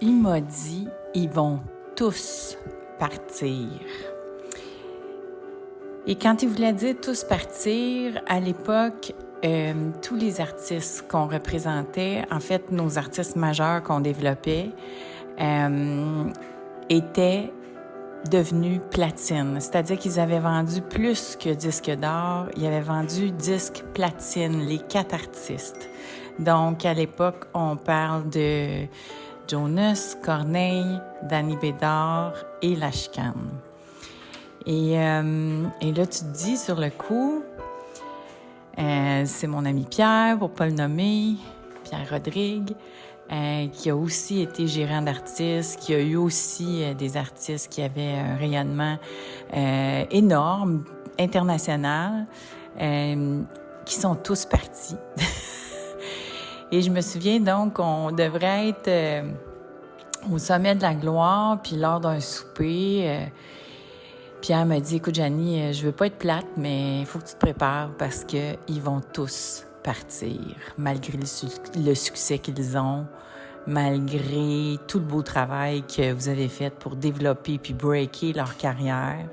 il m'a dit, ils vont tous partir. Et quand il voulait dire tous partir, à l'époque, tous les artistes qu'on représentait, en fait, nos artistes majeurs qu'on développait, étaient devenus platine. C'est-à-dire qu'ils avaient vendu plus que disques d'or. Ils avaient vendu disques platine, les 4 artistes. Donc, à l'époque, on parle de Jonas, Corneille, Danny Bédard et La Chicane. Et là, tu te dis sur le coup, c'est mon ami Pierre, pour pas le nommer, Pierre Rodrigue, qui a aussi été gérant d'artistes, qui a eu aussi des artistes qui avaient un rayonnement énorme, international, qui sont tous partis. Et je me souviens donc qu'on devrait être au sommet de la gloire, puis lors d'un souper, Pierre m'a dit, écoute Janie, je veux pas être plate, mais il faut que tu te prépares parce que ils vont tous partir, malgré le succès qu'ils ont, malgré tout le beau travail que vous avez fait pour développer puis breaker leur carrière.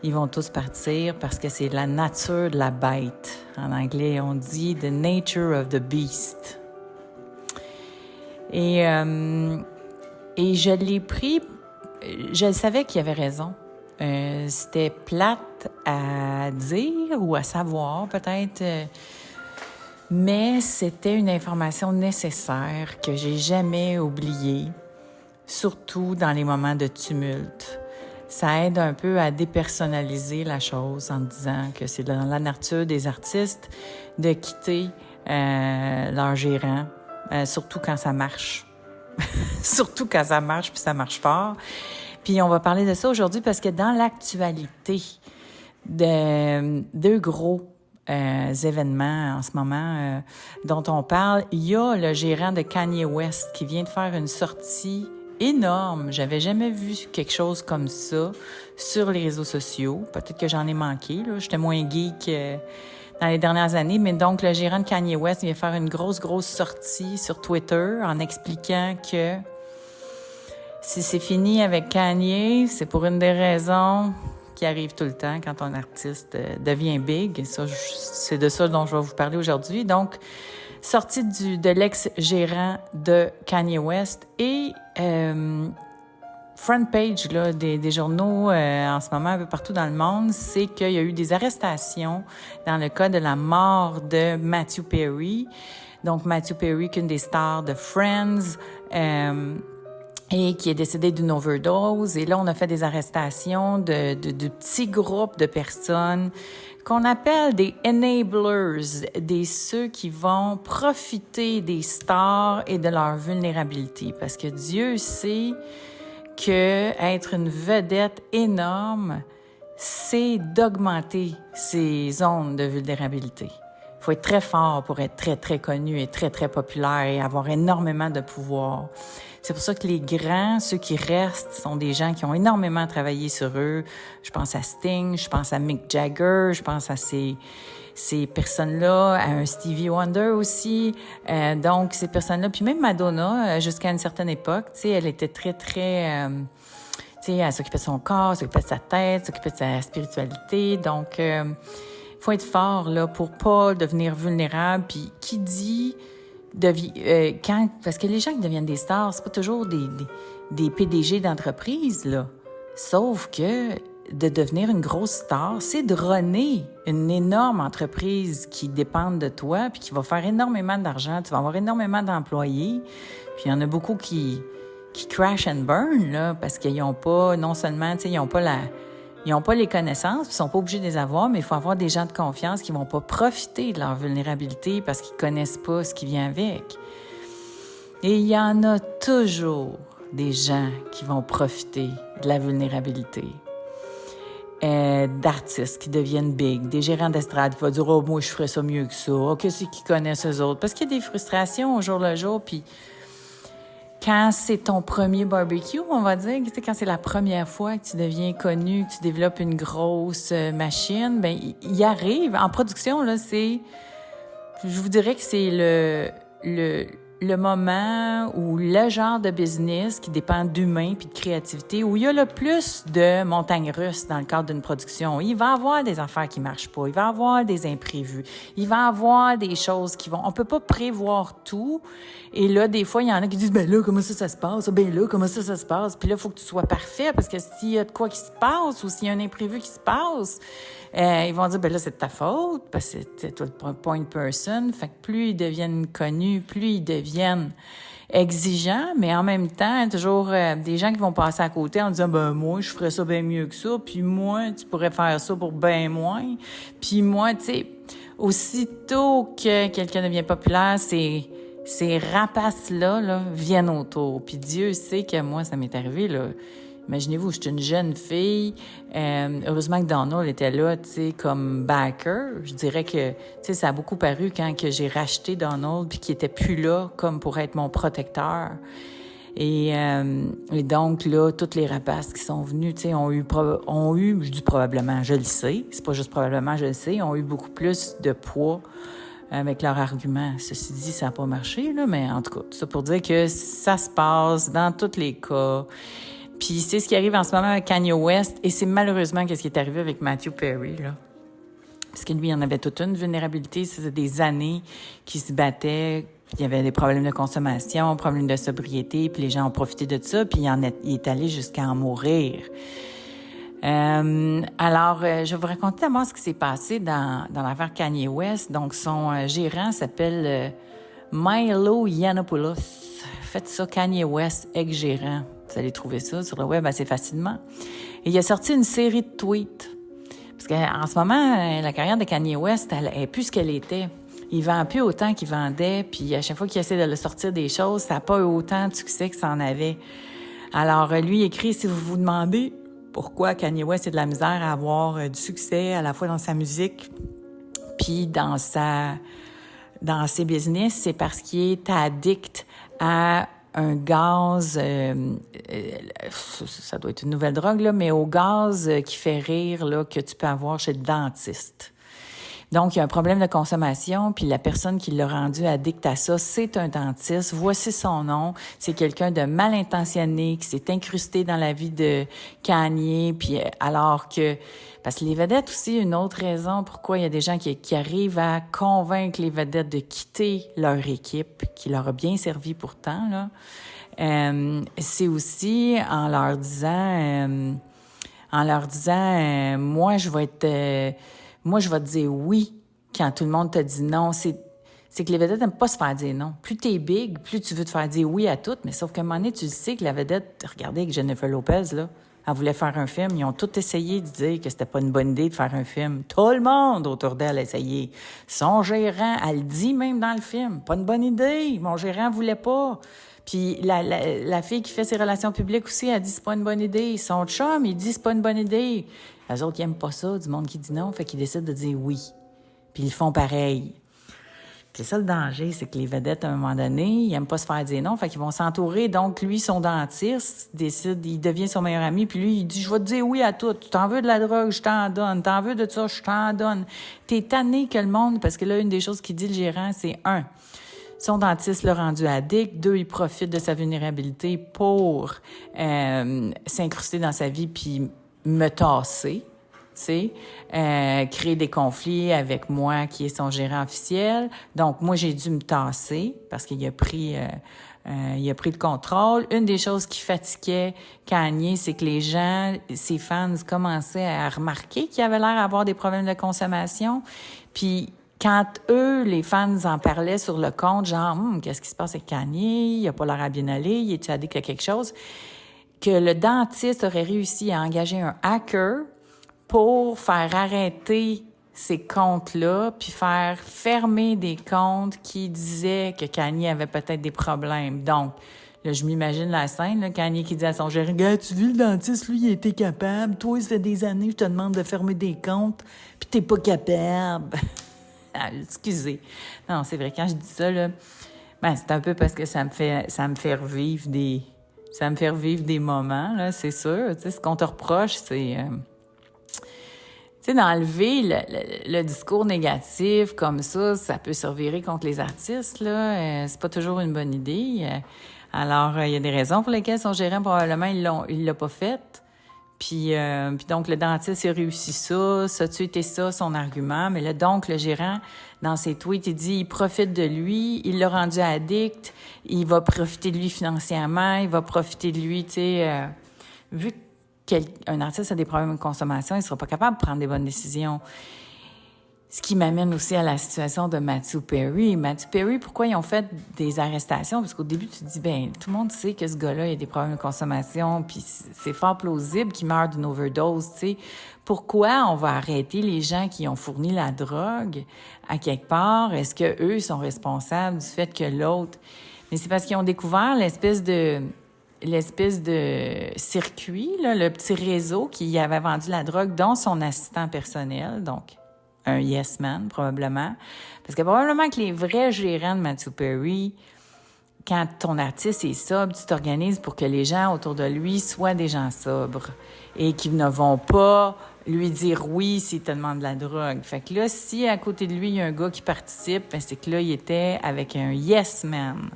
Ils vont tous partir parce que c'est la nature de la bête. En anglais, on dit « the nature of the beast ». Et je l'ai pris, je savais qu'il avait raison. C'était plate à dire ou à savoir peut-être, mais c'était une information nécessaire que j'ai jamais oubliée, surtout dans les moments de tumulte. Ça aide un peu à dépersonnaliser la chose en disant que c'est dans la nature des artistes de quitter leur gérant, surtout quand ça marche. Surtout quand ça marche, puis ça marche fort. Puis on va parler de ça aujourd'hui parce que dans l'actualité de 2 gros événements en ce moment dont on parle, il y a le gérant de Kanye West qui vient de faire une sortie énorme. J'avais jamais vu quelque chose comme ça sur les réseaux sociaux. Peut-être que j'en ai manqué, là. J'étais moins geek dans les dernières années. Mais donc, le gérant de Kanye West vient faire une grosse sortie sur Twitter en expliquant que si c'est fini avec Kanye, c'est pour une des raisons qui arrive tout le temps quand un artiste devient big. Ça, c'est de ça dont je vais vous parler aujourd'hui. Donc, sortie de l'ex-gérant de Kanye West et front page là, des journaux en ce moment un peu partout dans le monde, c'est qu'il y a eu des arrestations dans le cas de la mort de Matthew Perry. Donc, Matthew Perry, qui est une des stars de Friends, et qui est décédé d'une overdose. Et là, on a fait des arrestations de petits groupes de personnes qu'on appelle des enablers, ceux qui vont profiter des stars et de leur vulnérabilité. Parce que Dieu sait que être une vedette énorme, c'est d'augmenter ces zones de vulnérabilité. Il faut être très fort pour être très connu et très populaire et avoir énormément de pouvoir. C'est pour ça que les grands, ceux qui restent, sont des gens qui ont énormément travaillé sur eux. Je pense à Sting, je pense à Mick Jagger, je pense à ces personnes-là, à un Stevie Wonder aussi. Donc, ces personnes-là, puis même Madonna, jusqu'à une certaine époque, tu sais, elle était très tu sais, elle s'occupait de son corps, s'occupait de sa tête, s'occupait de sa spiritualité. Donc, faut être fort là pour pas devenir vulnérable. Puis qui dit parce que les gens qui deviennent des stars, c'est pas toujours des PDG d'entreprise là. Sauf que de devenir une grosse star, c'est de runner une énorme entreprise qui dépend de toi puis qui va faire énormément d'argent. Tu vas avoir énormément d'employés. Puis il y en a beaucoup qui crash and burn là parce qu'ils n'ont pas, non seulement, tu sais, ils n'ont pas les connaissances, ils sont pas obligés de les avoir, mais il faut avoir des gens de confiance qui vont pas profiter de leur vulnérabilité parce qu'ils connaissent pas ce qui vient avec. Et il y en a toujours des gens qui vont profiter de la vulnérabilité. D'artistes qui deviennent big, des gérants d'estrade qui vont dire « Oh, moi, je ferais ça mieux que ça. Oh, qu'est-ce qu'ils connaissent eux autres? » Parce qu'il y a des frustrations au jour le jour, puis quand c'est ton premier barbecue, on va dire, quand c'est la première fois que tu deviens connu, que tu développes une grosse machine, ben il arrive en production là, je vous dirais que c'est le moment ou le genre de business qui dépend d'humain puis de créativité où il y a le plus de montagnes russes dans le cadre d'une production. Il va y avoir des affaires qui marchent pas, il va y avoir des imprévus, il va y avoir des choses qui vont... On peut pas prévoir tout. Et là, des fois, il y en a qui disent « Ben là, comment ça se passe? Ben là, comment ça se passe? » Puis là, il faut que tu sois parfait parce que s'il y a de quoi qui se passe ou s'il y a un imprévu qui se passe, ils vont dire « Ben là, c'est de ta faute parce que c'est toi le point person. » Fait que plus ils deviennent connus, plus ils deviennent exigeants, mais en même temps, toujours des gens qui vont passer à côté en disant « Ben moi, je ferais ça bien mieux que ça. Puis moi, tu pourrais faire ça pour bien moins. Puis moi, tu sais, aussitôt que quelqu'un devient populaire, ces rapaces-là là, viennent autour. Puis Dieu sait que moi, ça m'est arrivé, là. Imaginez-vous, j'étais une jeune fille. Heureusement que Donald était là, tu sais, comme backer. Je dirais que, tu sais, ça a beaucoup paru quand que j'ai racheté Donald puis qu'il était plus là comme pour être mon protecteur. Et donc, là, toutes les rapaces qui sont venus, tu sais, ont eu, je dis probablement, je le sais, c'est pas juste probablement, je le sais, ont eu beaucoup plus de poids avec leurs arguments. Ceci dit, ça n'a pas marché, là, mais en tout cas, tout ça pour dire que ça se passe dans tous les cas. Puis c'est ce qui arrive en ce moment avec Kanye West, et c'est malheureusement ce qui est arrivé avec Matthew Perry, là. Parce que lui, il en avait toute une vulnérabilité. Ça faisait des années qu'il se battait. Il y avait des problèmes de consommation, problèmes de sobriété, puis les gens ont profité de ça, puis il est allé jusqu'à en mourir. Alors, je vais vous raconter d'abord ce qui s'est passé dans l'affaire Kanye West. Donc, son gérant s'appelle Milo Yiannopoulos. Faites ça, Kanye West, ex-gérant. Vous allez trouver ça sur le web assez facilement. Et il a sorti une série de tweets. Parce qu'en ce moment, la carrière de Kanye West, elle est plus ce qu'elle était. Il vend plus autant qu'il vendait, puis à chaque fois qu'il essaie de le sortir des choses, ça n'a pas eu autant de succès que ça en avait. Alors, lui, il écrit, si vous vous demandez pourquoi Kanye West a de la misère à avoir du succès à la fois dans sa musique puis dans ses business, c'est parce qu'il est addict à un gaz, ça doit être une nouvelle drogue, là, mais au gaz qui fait rire là, que tu peux avoir chez le dentiste. Donc, il y a un problème de consommation, puis la personne qui l'a rendu addict à ça, c'est un dentiste. Voici son nom. C'est quelqu'un de mal intentionné qui s'est incrusté dans la vie de Kanye, puis alors que... Parce que les vedettes aussi, une autre raison pourquoi il y a des gens qui arrivent à convaincre les vedettes de quitter leur équipe, qui leur a bien servi pourtant, là, c'est aussi en leur disant, moi, je vais te dire oui quand tout le monde te dit non. C'est que les vedettes n'aiment pas se faire dire non. Plus t'es big, plus tu veux te faire dire oui à tout, mais sauf qu'à un moment donné, tu sais que la vedette, regardez avec Jennifer Lopez, là, elle voulait faire un film. Ils ont tous essayé de dire que c'était pas une bonne idée de faire un film. Tout le monde autour d'elle a essayé. Son gérant, elle le dit même dans le film. Pas une bonne idée. Mon gérant voulait pas. Puis la fille qui fait ses relations publiques aussi, elle dit c'est pas une bonne idée. Son chum, il dit c'est pas une bonne idée. Les autres, ils aiment pas ça, du monde qui dit non, fait qu'ils décident de dire oui. Puis ils font pareil. C'est ça le danger, c'est que les vedettes, à un moment donné, ils aiment pas se faire dire non, fait qu'ils vont s'entourer. Donc, lui, son dentiste, il devient son meilleur ami, puis lui, il dit, je vais te dire oui à tout. Tu t'en veux de la drogue, je t'en donne. T'en veux de ça, je t'en donne. T'es tanné que le monde, parce que là, une des choses qu'il dit, le gérant, c'est son dentiste l'a rendu addict. 2, il profite de sa vulnérabilité pour s'incruster dans sa vie puis me tasser. Tu sais, créer des conflits avec moi, qui est son gérant officiel. Donc, moi, j'ai dû me tasser parce qu'il a pris le contrôle. Une des choses qui fatiguait Kanye, c'est que les gens, ses fans, commençaient à remarquer qu'il avait l'air d'avoir des problèmes de consommation. Puis, quand eux, les fans, en parlaient sur le compte, genre, qu'est-ce qui se passe avec Kanye? Il a pas l'air à bien aller, il est-tu addict à quelque chose? Que le dentiste aurait réussi à engager un hacker pour faire arrêter ces comptes-là, puis faire fermer des comptes qui disaient que Kanye avait peut-être des problèmes. Donc, là, je m'imagine la scène, là, Kanye qui dit à son gérant, « Regarde, tu vis le dentiste, lui, il était capable. Toi, ça fait des années, je te demande de fermer des comptes, puis t'es pas capable. » Excusez. Non, c'est vrai, quand je dis ça, là, c'est un peu parce que ça me fait revivre des moments, là, c'est sûr. Tu sais, ce qu'on te reproche, c'est... sais, d'enlever le discours négatif comme ça peut se revirer contre les artistes, là. C'est pas toujours une bonne idée. Alors, il y a des raisons pour lesquelles son gérant, probablement, il l'a pas fait. Puis donc, le dentiste, il a réussi ça a-tu été ça, son argument? Mais là, donc, le gérant, dans ses tweets, il dit, il profite de lui, il l'a rendu addict, il va profiter de lui financièrement, il va profiter de lui, tu sais, vu qu'un artiste a des problèmes de consommation, il sera pas capable de prendre des bonnes décisions. Ce qui m'amène aussi à la situation de Matthew Perry. Matthew Perry, pourquoi ils ont fait des arrestations? Parce qu'au début, tu te dis, ben tout le monde sait que ce gars-là, il a des problèmes de consommation, puis c'est fort plausible qu'il meure d'une overdose, tu sais. Pourquoi on va arrêter les gens qui ont fourni la drogue à quelque part? Est-ce que eux sont responsables du fait que l'autre... Mais c'est parce qu'ils ont découvert l'espèce de circuit, là, le petit réseau qui avait vendu la drogue, dont son assistant personnel, donc un yes man, probablement. Parce que probablement que les vrais gérants de Matthew Perry, quand ton artiste est sobre, tu t'organises pour que les gens autour de lui soient des gens sobres et qui ne vont pas lui dire oui s'il te demande de la drogue. Fait que là, si à côté de lui, il y a un gars qui participe, ben c'est que là, il était avec un yes man.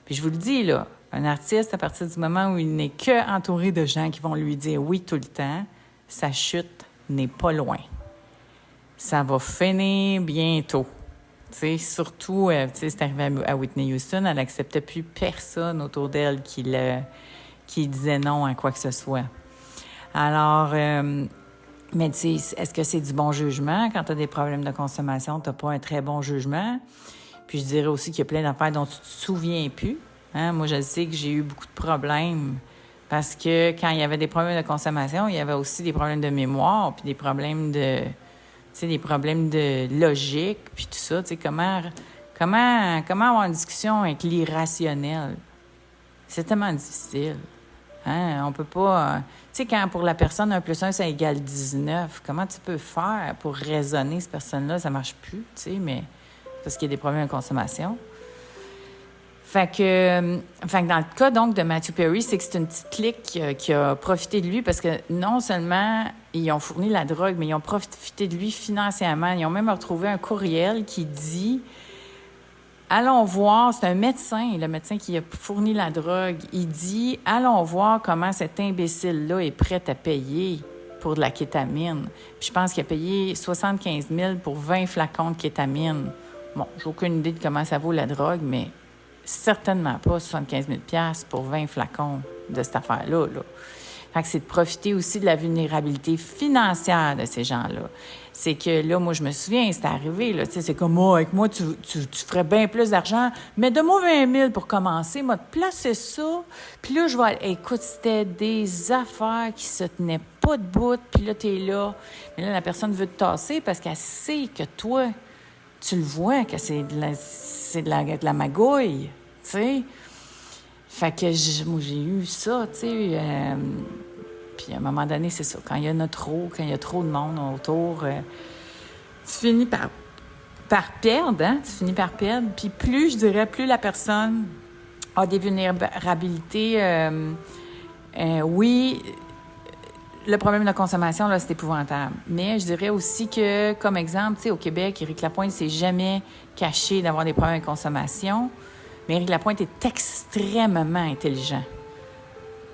Puis je vous le dis, là, un artiste, à partir du moment où il n'est que entouré de gens qui vont lui dire oui tout le temps, sa chute n'est pas loin. Ça va finir bientôt. Tu sais, surtout, tu sais, c'est arrivé à Whitney Houston, elle n'acceptait plus personne autour d'elle qui disait non à quoi que ce soit. Alors, mais tu sais, est-ce que c'est du bon jugement? Quand tu as des problèmes de consommation, tu n'as pas un très bon jugement. Puis je dirais aussi qu'il y a plein d'affaires dont tu te souviens plus. Hein? Moi, je sais que j'ai eu beaucoup de problèmes parce que quand il y avait des problèmes de consommation, il y avait aussi des problèmes de mémoire, puis des problèmes de logique, puis tout ça. Tu sais, comment avoir une discussion avec l'irrationnel? C'est tellement difficile. Hein? On peut pas... tu sais, quand pour la personne 1 + 1, ça égale 19, comment tu peux faire pour raisonner cette personne-là? Ça marche plus, tu sais, mais parce qu'il y a des problèmes de consommation. Fait que dans le cas, donc, de Matthew Perry, c'est que c'est une petite clique qui a profité de lui parce que non seulement ils ont fourni la drogue, mais ils ont profité de lui financièrement. Ils ont même retrouvé un courriel qui dit « Allons voir », c'est un médecin, le médecin qui a fourni la drogue, il dit « Allons voir comment cet imbécile-là est prêt à payer pour de la kétamine. » Puis je pense qu'il a payé 75 000 pour 20 flacons de kétamine. Bon, j'ai aucune idée de comment ça vaut la drogue, mais certainement pas 75 000 $ pour 20 flacons de cette affaire-là. Là. Fait que c'est de profiter aussi de la vulnérabilité financière de ces gens-là. C'est que là, moi, je me souviens, c'est arrivé, là, tu sais, c'est comme, moi, avec moi, tu ferais bien plus d'argent, mais donne-moi 20 000 pour commencer, moi, te placer ça, puis là, je vais... Écoute, c'était des affaires qui se tenaient pas debout, puis là, t'es là. Mais là, la personne veut te tasser parce qu'elle sait que toi, tu le vois, que c'est de la magouille, tu sais. Fait que moi, j'ai eu ça, tu sais. Puis à un moment donné, c'est ça. Quand il y en a trop, quand il y a trop de monde autour, tu finis par perdre, hein? Tu finis par perdre. Puis plus, je dirais, plus la personne a des vulnérabilités, oui, le problème de consommation, là, c'est épouvantable. Mais je dirais aussi que, comme exemple, tu sais, au Québec, Éric Lapointe s'est jamais caché d'avoir des problèmes de consommation. Mais Éric Lapointe est extrêmement intelligent.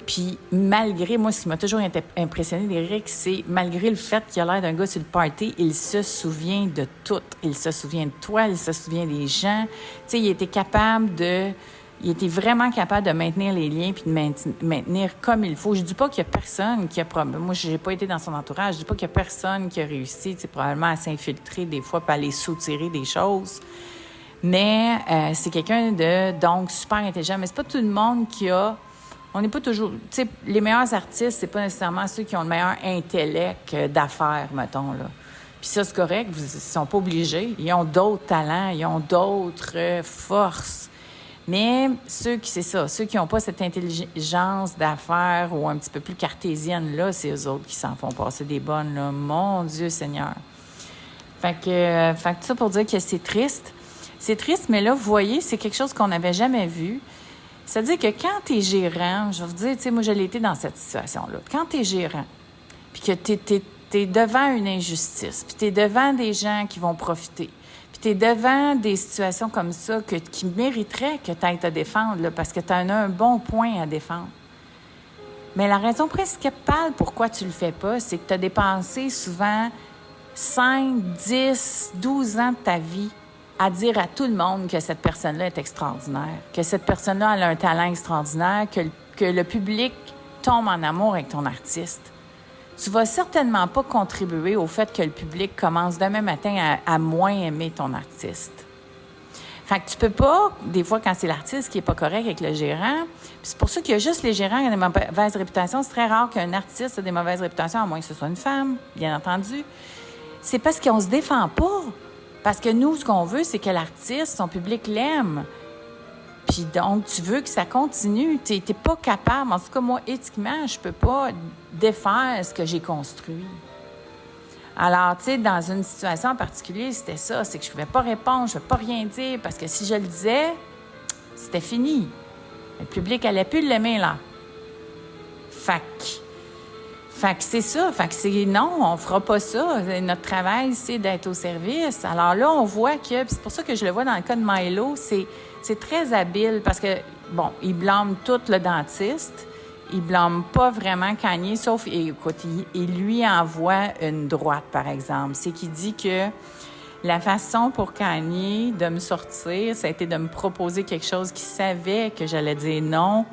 Puis malgré, moi, ce qui m'a toujours impressionné d'Éric, c'est malgré le fait qu'il a l'air d'un gars sur le party, il se souvient de tout. Il se souvient de toi, il se souvient des gens. Tu sais, il était vraiment capable de maintenir les liens puis de maintenir comme il faut. Je dis pas qu'il y a personne qui a moi, j'ai pas été dans son entourage. Je dis pas qu'il y a personne qui a réussi, tu sais, probablement à s'infiltrer des fois puis à aller soutirer des choses. Mais c'est quelqu'un de, donc, super intelligent. Mais c'est pas tout le monde qui a... On n'est pas toujours... Tu sais, les meilleurs artistes, c'est pas nécessairement ceux qui ont le meilleur intellect d'affaires, mettons, là. Puis ça, c'est correct. Ils sont pas obligés. Ils ont d'autres talents. Ils ont d'autres forces. Mais ceux qui n'ont pas cette intelligence d'affaires ou un petit peu plus cartésienne, là, c'est eux autres qui s'en font passer des bonnes, là. Mon Dieu Seigneur. Fait que ça pour dire que c'est triste. C'est triste, mais là, vous voyez, c'est quelque chose qu'on n'avait jamais vu. C'est-à-dire que quand tu es gérant, je vais vous dire, tu sais, moi, je l'ai été dans cette situation-là. Quand tu es gérant, puis que tu t'es devant une injustice, puis t'es devant des gens qui vont profiter, puis t'es devant des situations comme ça qui mériteraient que tu ailles te défendre, là, parce que tu en as un bon point à défendre. Mais la raison principale pourquoi tu le fais pas, c'est que tu as dépensé souvent 5, 10, 12 ans de ta vie à dire à tout le monde que cette personne-là est extraordinaire, que cette personne-là elle a un talent extraordinaire, que le public tombe en amour avec ton artiste. Tu vas certainement pas contribuer au fait que le public commence demain matin à moins aimer ton artiste. Fait que tu peux pas, des fois, quand c'est l'artiste qui est pas correct avec le gérant, c'est pour ça qu'il y a juste les gérants qui ont des mauvaises réputations. C'est très rare qu'un artiste ait des mauvaises réputations, à moins que ce soit une femme, bien entendu. C'est parce qu'on se défend pas. Parce que nous, ce qu'on veut, c'est que l'artiste, son public l'aime. Puis donc, tu veux que ça continue. T'es pas capable. En tout cas, moi, éthiquement, je peux pas défaire ce que j'ai construit. Alors, tu sais, dans une situation en particulier, c'était ça. C'est que je pouvais pas répondre, je pouvais pas rien dire, parce que si je le disais, c'était fini. Le public allait plus l'aimer, là. Fait que c'est ça. Fait que c'est non, on fera pas ça. Notre travail, c'est d'être au service. Alors là, on voit que, c'est pour ça que je le vois dans le cas de Milo, c'est très habile parce que, bon, il blâme tout le dentiste. Il blâme pas vraiment Kanye, sauf, écoute, il lui envoie une droite, par exemple. C'est qu'il dit que la façon pour Kanye de me sortir, ça a été de me proposer quelque chose qu'il savait que j'allais dire non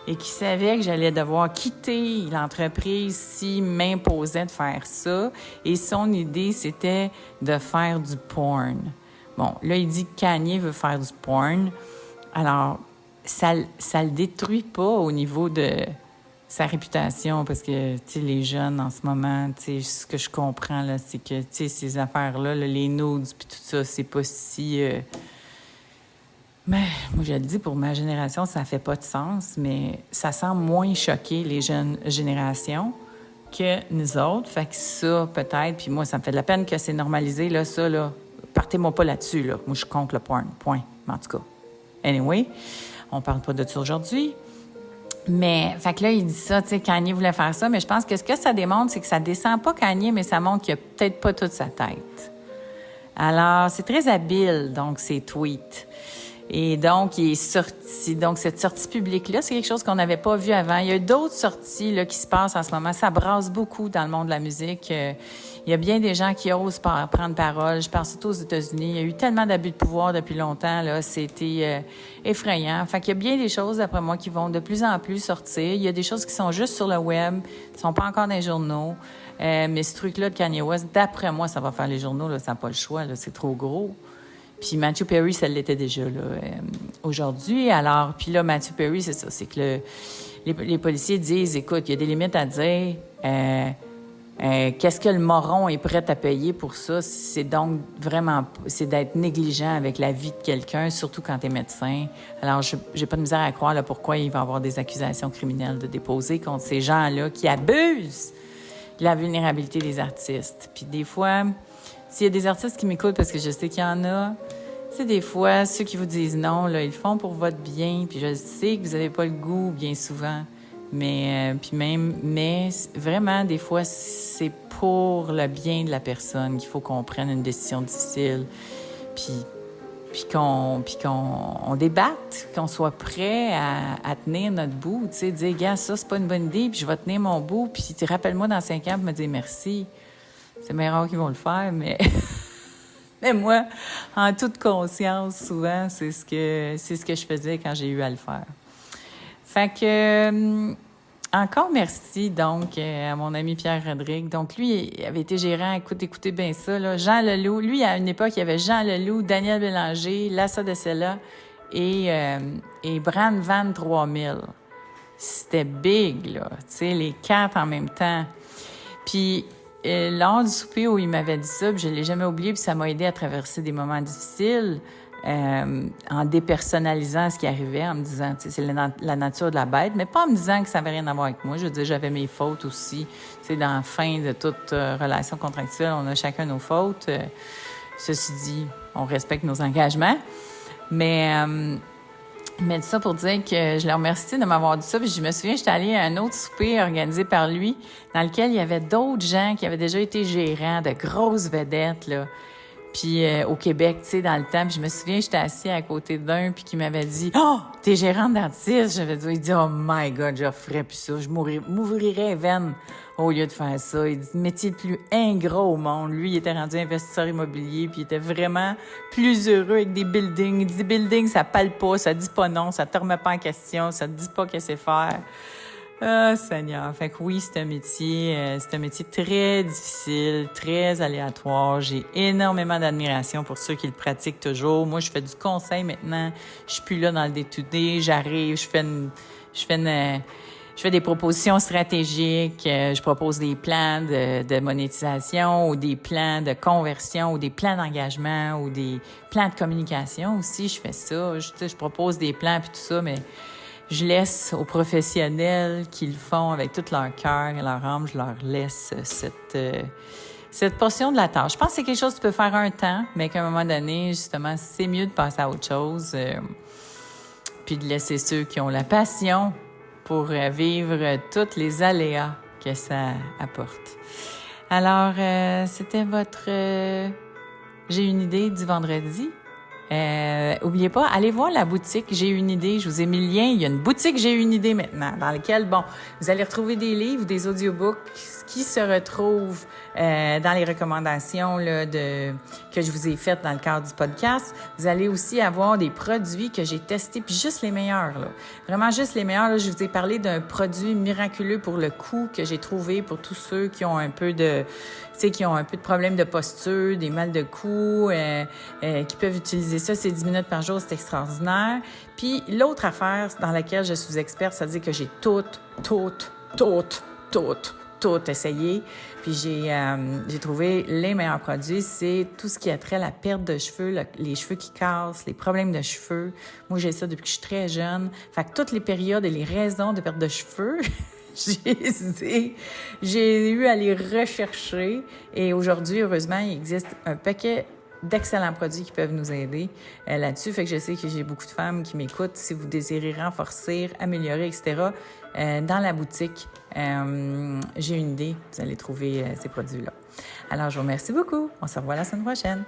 et qu'il savait que j'allais devoir quitter l'entreprise s'il m'imposait de faire ça. Et son idée, c'était de faire du porn. Bon, là, il dit que Kanye veut faire du porn. Alors, ça le détruit pas au niveau de sa réputation, parce que, tu sais, les jeunes, en ce moment, tu sais, ce que je comprends, là, c'est que, tu sais, ces affaires-là, là, les nudes puis tout ça, c'est pas si... Mais moi, je le dis, pour ma génération, ça fait pas de sens, mais ça semble moins choquer les jeunes générations que nous autres. Fait que ça, peut-être, puis moi, ça me fait de la peine que c'est normalisé, là, ça, là. Partez-moi pas là-dessus, là. Moi, je compte le porn, point. Mais en tout cas, anyway, on parle pas de ça aujourd'hui. Mais, fait que là, il dit ça, tu sais, Kanye voulait faire ça, mais je pense que ce que ça démontre, c'est que ça descend pas Kanye, mais ça montre qu'il a peut-être pas toute sa tête. Alors, c'est très habile, donc, ces tweets. Et donc, il est sorti. Donc, cette sortie publique-là, c'est quelque chose qu'on n'avait pas vu avant. Il y a d'autres sorties là, qui se passent en ce moment. Ça brasse beaucoup dans le monde de la musique. Il y a bien des gens qui osent prendre parole. Je pense surtout aux États-Unis. Il y a eu tellement d'abus de pouvoir depuis longtemps. Là, c'était effrayant. Fait qu'il y a bien des choses, d'après moi, qui vont de plus en plus sortir. Il y a des choses qui sont juste sur le web, qui sont pas encore dans les journaux. Mais ce truc-là de Kanye West, d'après moi, ça va faire les journaux. Là, ça n'a pas le choix. Là, c'est trop gros. Puis Matthew Perry, ça l'était déjà là aujourd'hui. Alors, puis là, Matthew Perry, c'est ça, c'est que les policiers disent, écoute, il y a des limites à dire. Qu'est-ce que le moron est prêt à payer pour ça? C'est donc vraiment, c'est d'être négligent avec la vie de quelqu'un, surtout quand tu es médecin. Alors, j'ai pas de misère à croire là, pourquoi il va y avoir des accusations criminelles de déposer contre ces gens-là qui abusent de la vulnérabilité des artistes. Puis des fois... S'il y a des artistes qui m'écoutent, parce que je sais qu'il y en a, c'est des fois, ceux qui vous disent non, là, ils le font pour votre bien, puis je sais que vous n'avez pas le goût bien souvent, mais vraiment, des fois, c'est pour le bien de la personne qu'il faut qu'on prenne une décision difficile, puis qu'on débatte, qu'on soit prêt à tenir notre bout, tu sais, dire, gars, ça, c'est pas une bonne idée, puis je vais tenir mon bout, puis rappelle-moi dans 5 ans pour me dire merci. C'est bien rare qu'ils vont le faire, mais mais moi, en toute conscience, souvent, c'est ce que je faisais quand j'ai eu à le faire. Fait que encore merci donc à mon ami Pierre Rodrigue. Donc lui il avait été gérant, écoutez bien ça là, Jean Leloup. Lui à une époque, il y avait Jean Leloup, Daniel Bélanger, Lassa de Sella et Bran Van 3000. C'était big là, tu sais, les 4 en même temps. Puis lors du souper où il m'avait dit ça, puis je l'ai jamais oublié, puis ça m'a aidé à traverser des moments difficiles en dépersonnalisant ce qui arrivait, en me disant, tu sais, c'est la nature de la bête, mais pas en me disant que ça n'avait rien à voir avec moi. Je veux dire, j'avais mes fautes aussi. Tu sais, dans la fin de toute relation contractuelle, on a chacun nos fautes. Ceci dit, on respecte nos engagements. Mais Mais tout ça pour dire que je le remercie de m'avoir dit ça. Puis je me souviens, j'étais allée à un autre souper organisé par lui, dans lequel il y avait d'autres gens qui avaient déjà été gérants, de grosses vedettes, là. Puis au Québec, tu sais, dans le temps, puis je me souviens, j'étais assise à côté d'un, puis qui m'avait dit « Oh, t'es gérante d'artiste! » J'avais dit, il dit « Oh my God, je ferais plus ça. Je m'ouvrirais veine au lieu de faire ça. » Il dit « Le métier le plus ingrat au monde. » Lui, il était rendu investisseur immobilier, puis il était vraiment plus heureux avec des buildings. Il dit « Des buildings, ça parle pas, ça dit pas non, ça te remet pas en question, ça te dit pas qu'est-ce que c'est faire. » Ah, Seigneur. Fait que oui, c'est un métier très difficile, très aléatoire. J'ai énormément d'admiration pour ceux qui le pratiquent toujours. Moi, je fais du conseil maintenant. Je suis plus là dans le day-to-day. J'arrive, je fais des propositions stratégiques. Je propose des plans de monétisation ou des plans de conversion ou des plans d'engagement ou des plans de communication aussi. Je fais ça. Je propose des plans puis tout ça, mais je laisse aux professionnels qui le font avec tout leur cœur et leur âme, je leur laisse cette portion de la tâche. Je pense que c'est quelque chose que tu peux faire un temps, mais qu'à un moment donné, justement, c'est mieux de passer à autre chose, puis de laisser ceux qui ont la passion pour vivre tous les aléas que ça apporte. Alors, c'était votre J'ai une idée du vendredi. Oubliez pas, allez voir la boutique J'ai une idée. Je vous ai mis le lien. Il y a une boutique J'ai une idée maintenant dans laquelle, vous allez retrouver des livres, des audiobooks qui se retrouvent dans les recommandations là, que je vous ai faites dans le cadre du podcast. Vous allez aussi avoir des produits que j'ai testés, puis juste les meilleurs. Là. Vraiment juste les meilleurs. Là. Je vous ai parlé d'un produit miraculeux pour le cou que j'ai trouvé pour tous ceux qui ont un peu de problèmes de posture, des mal de cou, qui peuvent utiliser ça. C'est 10 minutes par jour, c'est extraordinaire. Puis l'autre affaire dans laquelle je suis experte, c'est-à-dire que j'ai tout essayé. Puis j'ai trouvé les meilleurs produits. C'est tout ce qui a trait à la perte de cheveux, les cheveux qui cassent, les problèmes de cheveux. Moi, j'ai ça depuis que je suis très jeune. Fait que toutes les périodes et les raisons de perte de cheveux... J'ai eu à les rechercher et aujourd'hui, heureusement, il existe un paquet d'excellents produits qui peuvent nous aider là-dessus. Fait que je sais que j'ai beaucoup de femmes qui m'écoutent. Si vous désirez renforcer, améliorer, etc., dans la boutique, J'ai une idée. Vous allez trouver ces produits-là. Alors, je vous remercie beaucoup. On se revoit la semaine prochaine.